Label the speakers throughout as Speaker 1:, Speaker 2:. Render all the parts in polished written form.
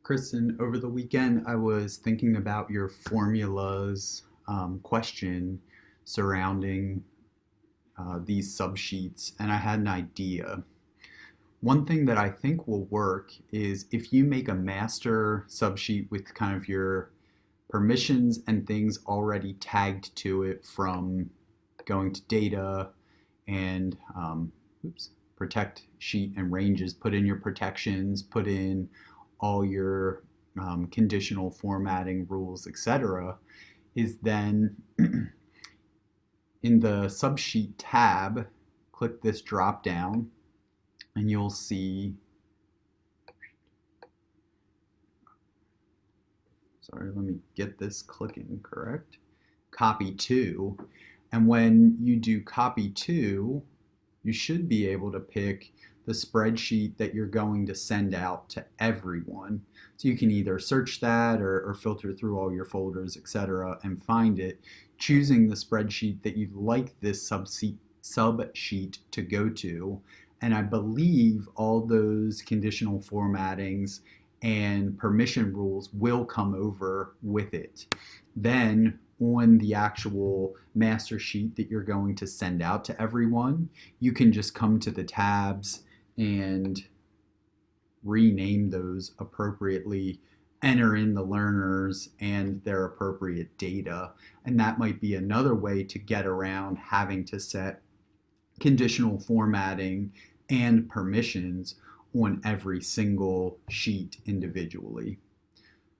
Speaker 1: Kristen, over the weekend I was thinking about your formulas question surrounding these subsheets, and I had an idea. One thing that I think will work is if you make a master subsheet with kind of your permissions and things already tagged to it from going to data and protect sheet and ranges, put in your protections, put in all your conditional formatting rules, etc., is then in the subsheet tab, click this drop down and you'll see, sorry, let me get this clicking correct, copy to. And when you do copy to, you should be able to pick the spreadsheet that you're going to send out to everyone. So you can either search that or filter through all your folders, etc., and find it, choosing the spreadsheet that you'd like this subsheet to go to. And I believe all those conditional formattings and permission rules will come over with it. Then on the actual master sheet that you're going to send out to everyone, you can just come to the tabs and rename those appropriately, enter in the learners and their appropriate data. And that might be another way to get around having to set conditional formatting and permissions on every single sheet individually.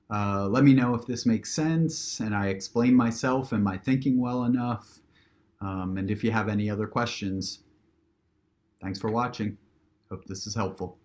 Speaker 1: Let me know if this makes sense and I explain myself and my thinking well enough. And if you have any other questions, thanks for watching. Hope this is helpful.